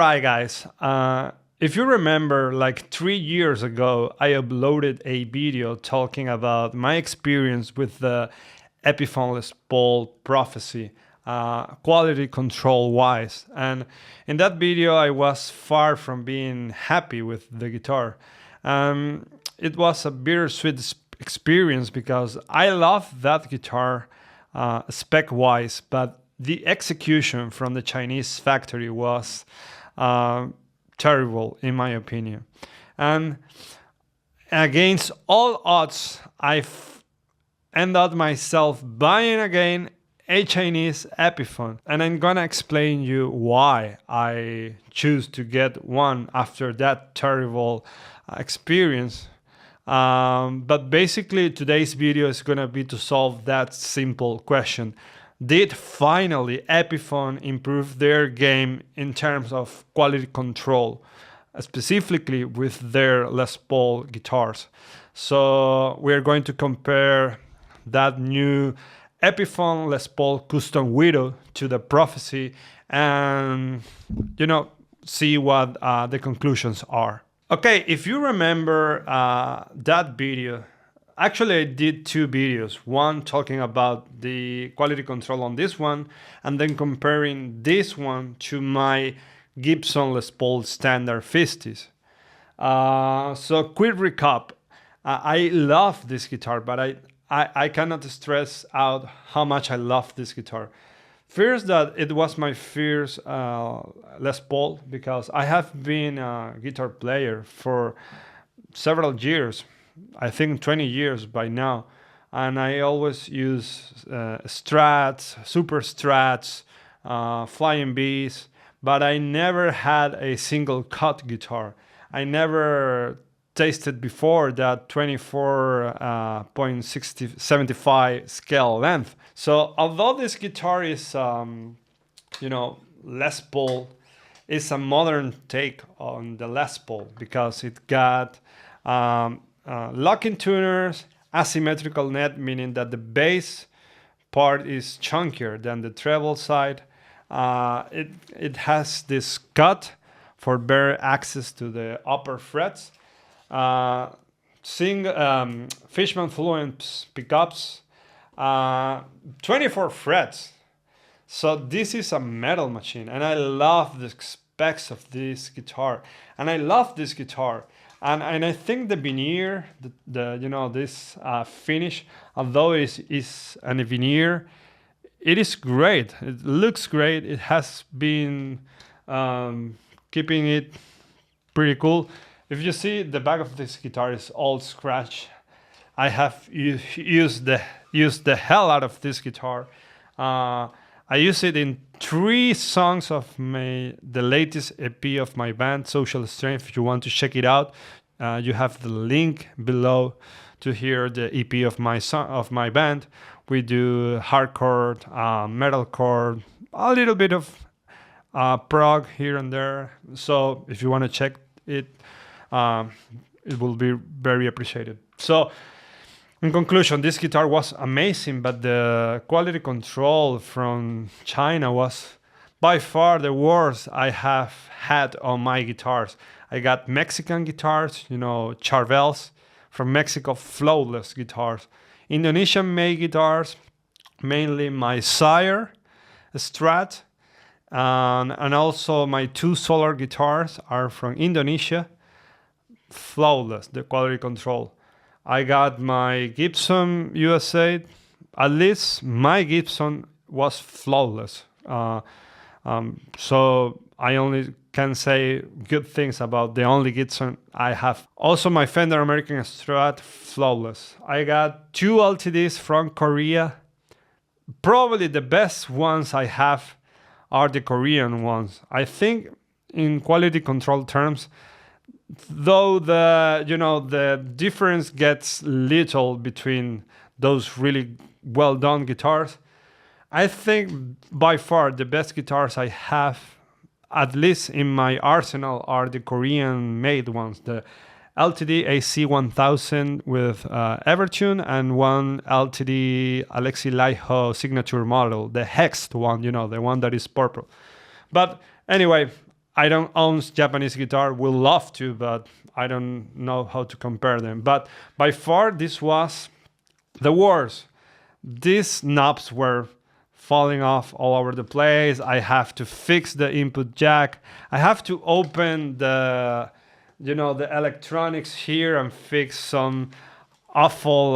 right, guys. If you remember, like 3 years ago, I uploaded a video talking about my experience with the Epiphone Les Paul Prophecy, quality control wise. And in that video, I was far from being happy with the guitar. It was a bittersweet experience because I love that guitar spec wise, but the execution from the Chinese factory was terrible, in my opinion. And against all odds, I've ended up myself buying again a Chinese Epiphone. And I'm gonna explain you why I choose to get one after that terrible experience. But basically, today's video is gonna be to solve that simple question. Did finally Epiphone improve their game in terms of quality control, specifically with their Les Paul guitars? So we're going to compare that new Epiphone Les Paul Custom Widow to the Prophecy and, see what the conclusions are. Okay, if you remember that video, actually, I did two videos, one talking about the quality control on this one, and then comparing this one to my Gibson Les Paul Standard 50s. So quick recap. I love this guitar, but I cannot stress out how much I love this guitar. First, that it was my first Les Paul, because I have been a guitar player for several years. I think 20 years by now, and I always use Strats, Super Strats, Flying Bs, but I never had a single cut guitar. I never tasted before that 24.75 scale length. So although this guitar is, Les Paul, it's a modern take on the Les Paul because it got locking tuners, asymmetrical net, meaning that the bass part is chunkier than the treble side. It has this cut for better access to the upper frets. Fishman Fluence pickups, 24 frets. So this is a metal machine, and I love the specs of this guitar. And I love this guitar. And I think the veneer, this finish, although it is a veneer, it is great. It looks great. It has been keeping it pretty cool. If you see, the back of this guitar is all scratched. I have used the hell out of this guitar. I use it in 3 songs of the latest EP of my band, Social Strength. If you want to check it out, you have the link below to hear the EP of my band. We do hardcore, metalcore, a little bit of prog here and there. So if you want to check it, it will be very appreciated. So in conclusion, this guitar was amazing, but the quality control from China was by far the worst I have had on my guitars. I got Mexican guitars, Charvels from Mexico, flawless guitars. Indonesian-made guitars, mainly my Sire Strat, and also my 2 Solar guitars are from Indonesia. Flawless, the quality control. I got my Gibson USA. At least my Gibson was flawless. So I only can say good things about the only Gibson I have. Also, my Fender American Strat, flawless. I got 2 LTDs from Korea. Probably the best ones I have are the Korean ones. I think in quality control terms, though the difference gets little between those really well done guitars, I think by far the best guitars I have, at least in my arsenal, are the Korean made ones, the LTD AC1000 with Evertune, and one LTD Alexi Laiho signature model, the hexed one, the one that is purple. But anyway, I don't own Japanese guitar. Would love to, but I don't know how to compare them. But by far, this was the worst. These knobs were falling off all over the place. I have to fix the input jack. I have to open the electronics here and fix some awful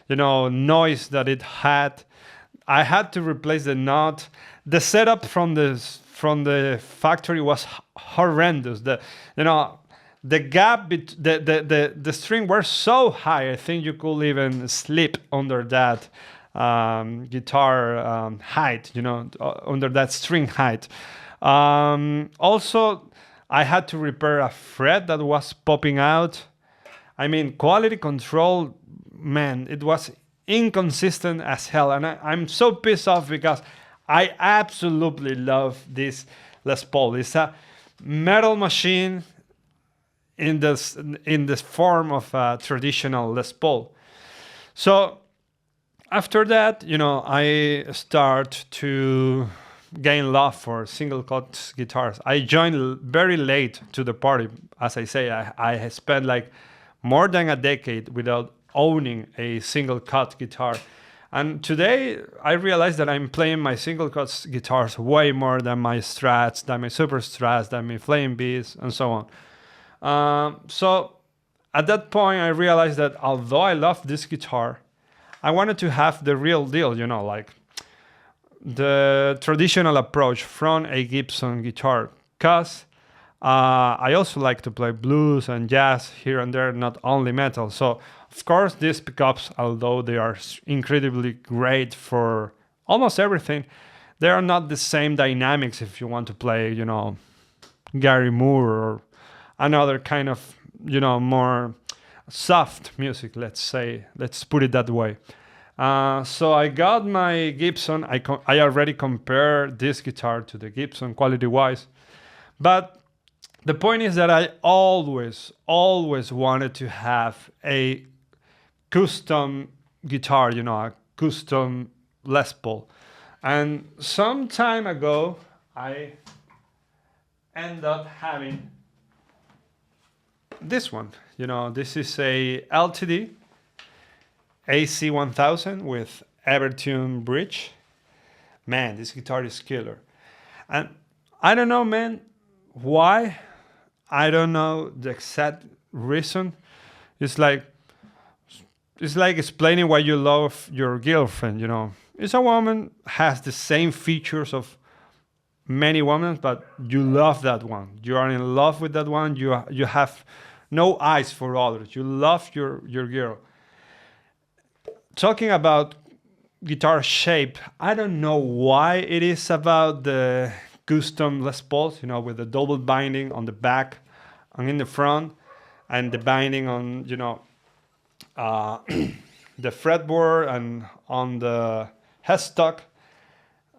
noise that it had. I had to replace the knot. The setup from the factory was horrendous. The gap the string were so high. I think you could even sleep under that guitar height. Under that string height. Also, I had to repair a fret that was popping out. I mean, quality control, man, it was inconsistent as hell. And I'm so pissed off because I absolutely love this Les Paul. It's a metal machine in this form of a traditional Les Paul. So after that, I start to gain love for single cut guitars. I joined very late to the party. As I say, I spent like more than a decade without owning a single cut guitar. And today I realize that I'm playing my single cut guitars way more than my Strats, than my Super Strats, than my Flame Bees, and so on. So at that point I realized that although I love this guitar, I wanted to have the real deal, like the traditional approach from a Gibson guitar. Because I also like to play blues and jazz here and there, not only metal. So of course, these pickups, although they are incredibly great for almost everything, they are not the same dynamics if you want to play, Gary Moore or another kind of, more soft music, let's say. Let's put it that way. So I got my Gibson. I already compared this guitar to the Gibson quality-wise. But the point is that I always wanted to have a custom guitar, a custom Les Paul. And some time ago, I ended up having this one. This is a LTD AC1000 with Evertune bridge. Man, this guitar is killer. And I don't know, man, why. I don't know the exact reason. It's like explaining why you love your girlfriend, It's a woman, has the same features of many women, but you love that one. You are in love with that one. You have no eyes for others. You love your girl. Talking about guitar shape, I don't know why it is about the custom Les Pauls, with the double binding on the back and in the front, and the binding on, the fretboard and on the headstock.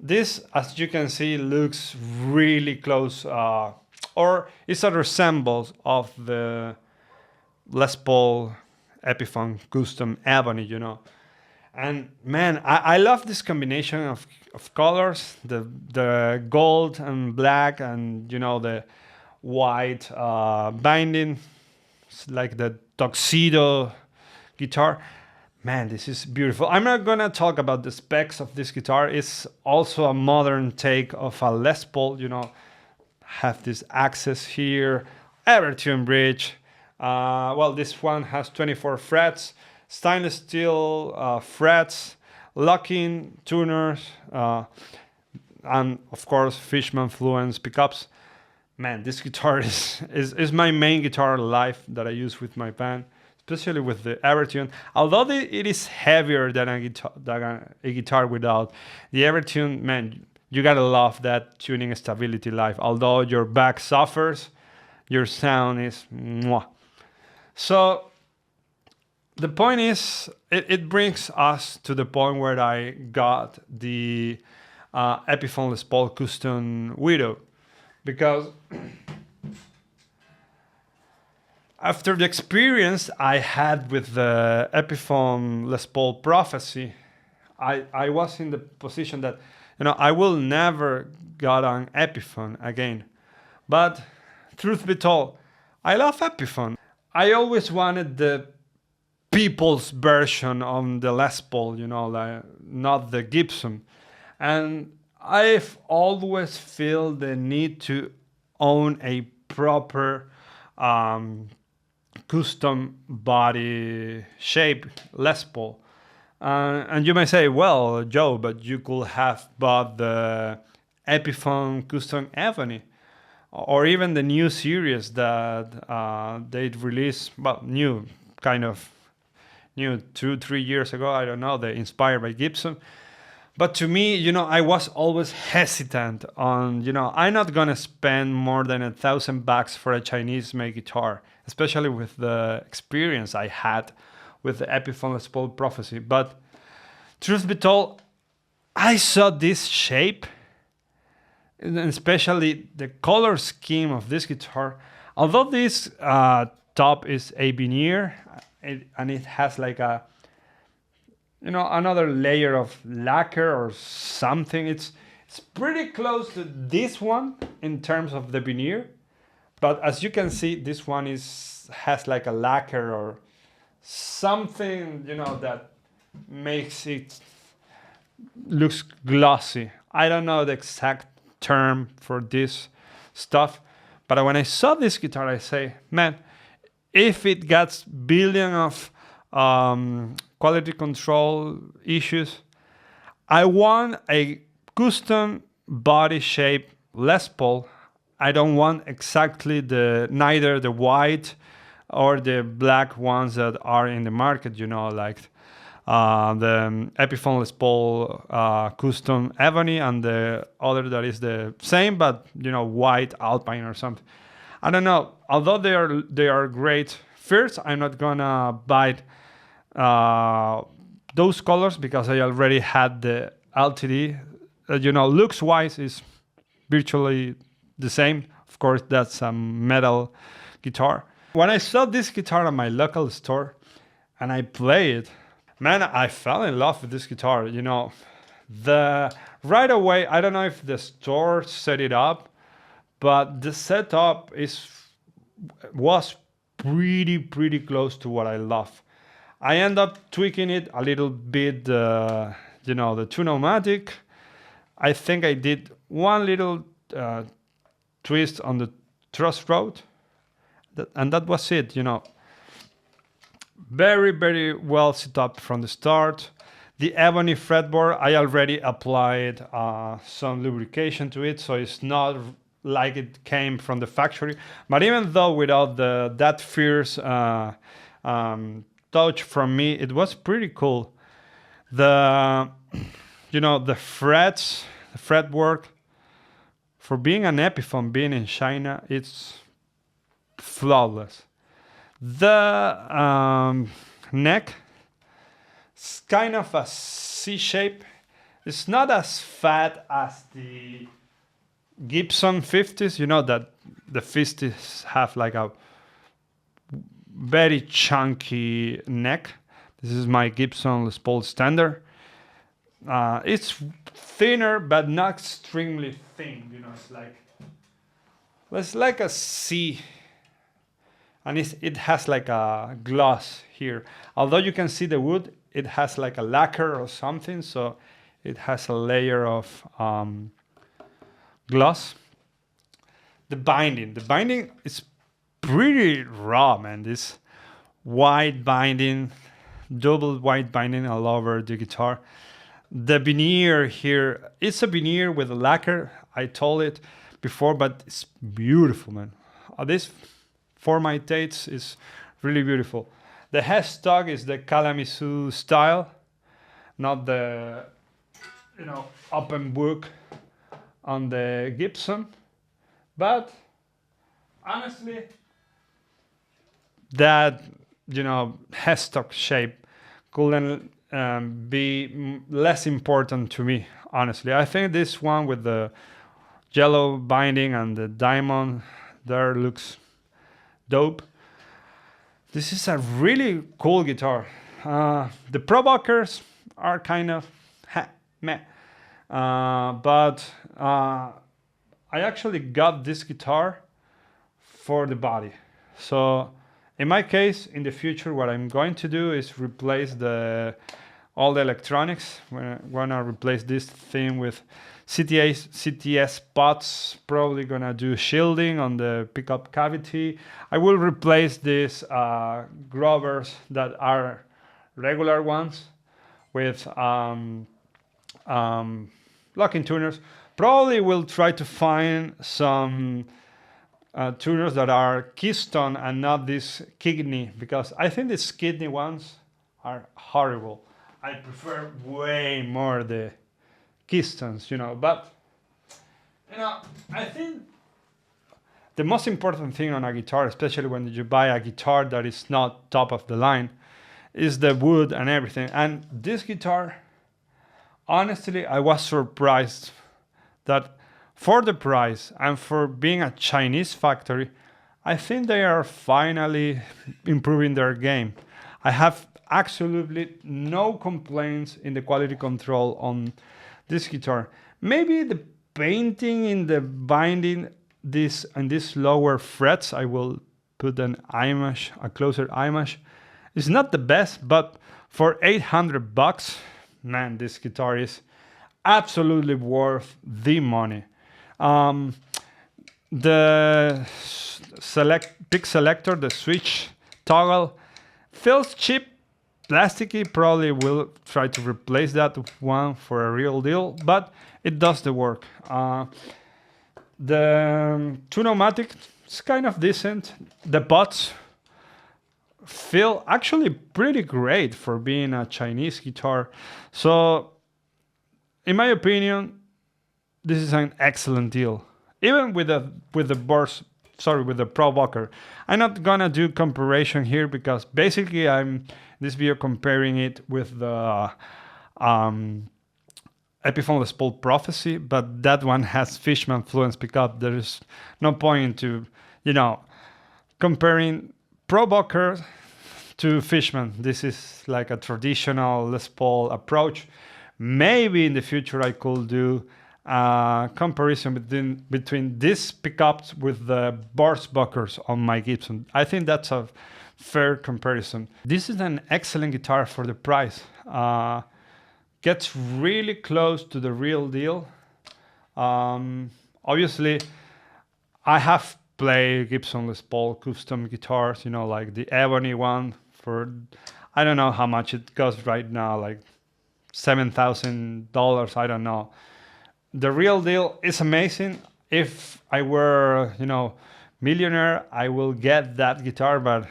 This, as you can see, looks really close, or it's a resemblance of the Les Paul Epiphone Custom Ebony, And man, I love this combination of colors, the gold and black, and the white binding. It's like the tuxedo guitar. Man, this is beautiful. I'm not gonna talk about the specs of this guitar. It's also a modern take of a Les Paul, have this access here, Evertune bridge. Well, this one has 24 frets, stainless steel frets, locking tuners, and of course Fishman Fluence pickups. Man, this guitar is my main guitar live that I use with my band, especially with the Evertune. Although it is heavier than a guitar without the Evertune, man, you gotta love that tuning stability live. Although your back suffers, your sound is mwah. So the point is, it brings us to the point where I got the Epiphone Les Paul Custom Widow, because after the experience I had with the Epiphone Les Paul Prophecy, I was in the position that, I will never got an Epiphone again. But truth be told, I love Epiphone. I always wanted the people's version on the Les Paul, like not the Gibson. And I've always feel the need to own a proper custom body shape Les Paul. And you may say, well, Joe, but you could have bought the Epiphone Custom Ebony, or even the new series that they'd released, well, kind of new 2-3 years ago. I don't know, they inspired by Gibson. But to me, I was always hesitant on, I'm not gonna spend more than $1,000 for a Chinese-made guitar, especially with the experience I had with the Epiphone Les Paul Prophecy. But truth be told, I saw this shape, and especially the color scheme of this guitar. Although this top is a veneer, and it has like a another layer of lacquer or something. It's pretty close to this one in terms of the veneer, but as you can see, this one has like a lacquer or something, that makes it looks glossy. I don't know the exact term for this stuff, but when I saw this guitar, I say, man, if it gets billion of quality control issues, I want a custom body shape Les Paul. I don't want exactly neither the white or the black ones that are in the market, like the Epiphone Les Paul Custom Ebony, and the other that is the same, but white Alpine or something. I don't know. Although they are great. First, I'm not gonna buy those colors because I already had the LTD. Looks wise is virtually the same. Of course, that's a metal guitar. When I saw this guitar at my local store and I play it, man, I fell in love with this guitar. Right away, I don't know if the store set it up, but the setup was pretty close to what I love. I end up tweaking it a little bit, the two-pneumatic. I think I did one little twist on the thrust rod, and that was it, Very well set up from the start. The ebony fretboard, I already applied some lubrication to it, so it's not like it came from the factory. But even though without that fierce touch from me, it was pretty cool. The frets, the fretwork, for being an Epiphone, being in China, it's flawless. The neck is kind of a C shape. It's not as fat as the Gibson 50s. That the 50s have like a very chunky neck. This is my Gibson Les Paul Standard. It's thinner, but not extremely thin. It's like a C, and it has like a gloss here. Although you can see the wood, it has like a lacquer or something, so it has a layer of gloss. The binding is pretty raw, man. This white binding, double white binding all over the guitar. The veneer here, it's a veneer with a lacquer. I told it before, but it's beautiful, man. This, for my tastes, is really beautiful. The headstock is the Kalamazoo style, not the open book on the Gibson. But honestly, that headstock shape couldn't be less important to me. Honestly, I think this one with the yellow binding and the diamond there looks dope. This is a really cool guitar. The Provokers are kind of meh. But I actually got this guitar for the body. So in my case, in the future, what I'm going to do is replace all the electronics. We're gonna replace this thing with CTS pots. Probably gonna do shielding on the pickup cavity. I will replace these grubbers that are regular ones with locking tuners. Probably will try to find some tuners that are keystone and not this kidney, because I think these kidney ones are horrible. I prefer way more the keystones, But I think the most important thing on a guitar, especially when you buy a guitar that is not top of the line, is the wood and everything. And this guitar, honestly, I was surprised that for the price and for being a Chinese factory, I think they are finally improving their game. I have absolutely no complaints in the quality control on this guitar. Maybe the painting in the binding this and these lower frets, I will put a closer image. It's not the best, but for $800, man, this guitar is absolutely worth the money. The pick selector, the switch toggle, feels cheap, plasticky. Probably will try to replace that one for a real deal, but it does the work. The Tune-O-Matic is kind of decent. The pots feel actually pretty great for being a Chinese guitar. So, in my opinion, this is an excellent deal. Even with the Pro Bucker. I'm not gonna do comparison here because basically I'm this video comparing it with the Epiphone Les Paul Prophecy, but that one has Fishman Fluence pickup. There is no point to, comparing Pro Bucker to Fishman. This is like a traditional Les Paul approach. Maybe in the future I could do a comparison between these pickups with the Buckers on my Gibson. I think that's a fair comparison. This is an excellent guitar for the price. Gets really close to the real deal. Obviously, I have played Gibson Les Paul custom guitars, like the Ebony one for, I don't know how much it costs right now, like $7,000, I don't know. The real deal is amazing. If I were, millionaire, I will get that guitar, but,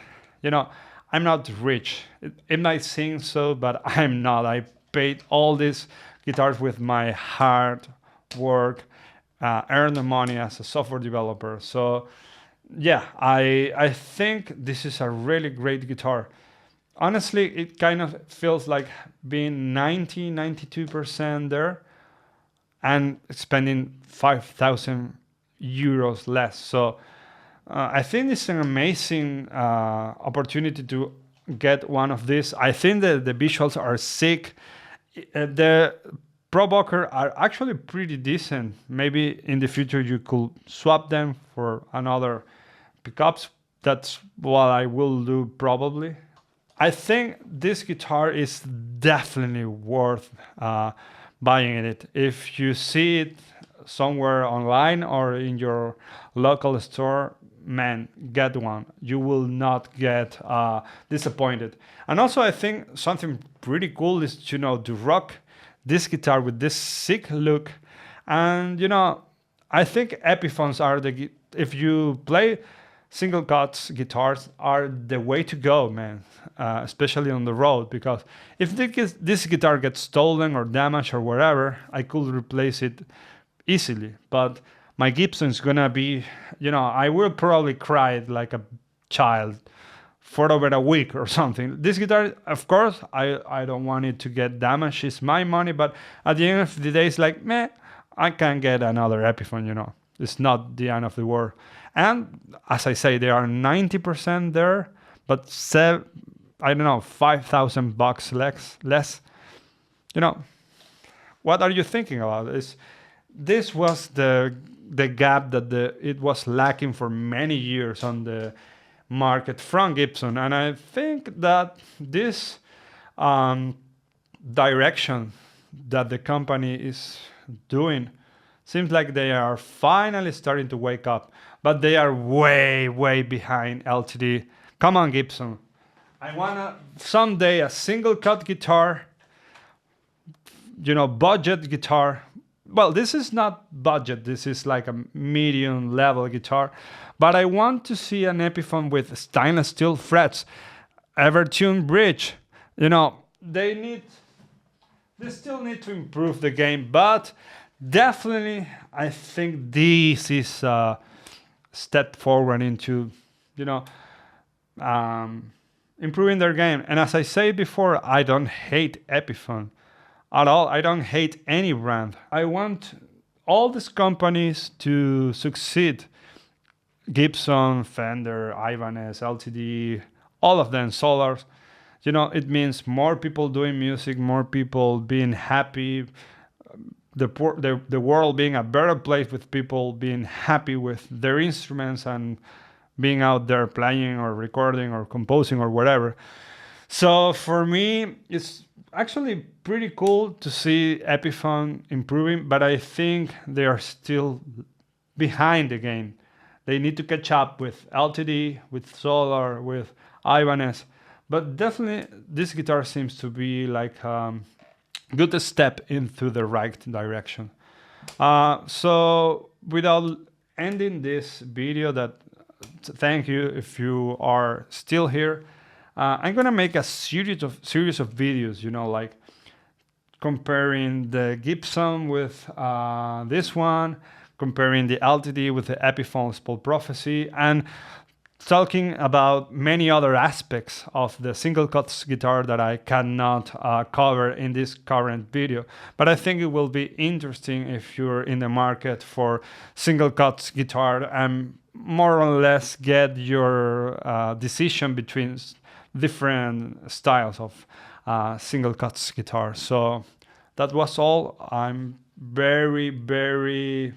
I'm not rich. It might seem so, but I'm not. I paid all these guitars with my hard work, earned the money as a software developer. So, yeah, I think this is a really great guitar. Honestly, it kind of feels like being 92% there and spending 5,000 euros less. So I think it's an amazing opportunity to get one of these. I think that the visuals are sick. The Pro Bucker are actually pretty decent. Maybe in the future you could swap them for another pickups. That's what I will do probably. I think this guitar is definitely worth buying it. If you see it somewhere online or in your local store, man, get one. You will not get disappointed. And also, I think something pretty cool is to rock this guitar with this sick look. And I think Epiphones are if you play single cuts guitars are the way to go, man, especially on the road, because if this guitar gets stolen or damaged or whatever, I could replace it easily. But my Gibson's gonna be, I will probably cry like a child for over a week or something. This guitar, of course, I don't want it to get damaged. It's my money, but at the end of the day, it's like, meh, I can get another Epiphone, It's not the end of the world. And as I say, they are 90% there, but $5,000 less. what are you thinking about? This was the gap that it was lacking for many years on the market from Gibson, and I think that this direction that the company is doing seems like they are finally starting to wake up, but they are way behind LTD. Come on, Gibson. I wanna someday a single cut guitar, budget guitar. Well, this is not budget, this is like a medium level guitar, but I want to see an Epiphone with stainless steel frets, Evertune bridge. They still need to improve the game, but definitely I think this is a step forward into, improving their game. And as I said before, I don't hate Epiphone at all. I don't hate any brand. I want all these companies to succeed. Gibson, Fender, Ibanez, LTD, all of them, Solars. It means more people doing music, more people being happy, the world being a better place with people being happy with their instruments and being out there playing or recording or composing or whatever. So for me, it's actually pretty cool to see Epiphone improving, but I think they are still behind the game. They need to catch up with LTD, with Solar, with Ibanez. But definitely, this guitar seems to be like a good step into the right direction. So without ending this video, thank you if you are still here. I'm gonna make a series of videos, like comparing the Gibson with this one, comparing the LTD with the Epiphone Les Paul Prophecy, and talking about many other aspects of the single cuts guitar that I cannot cover in this current video. But I think it will be interesting if you're in the market for single cuts guitar and more or less get your decision between different styles of single cuts guitar. So that was all. I'm very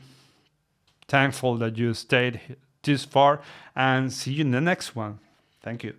thankful that you stayed this far, and see you in the next one. Thank you.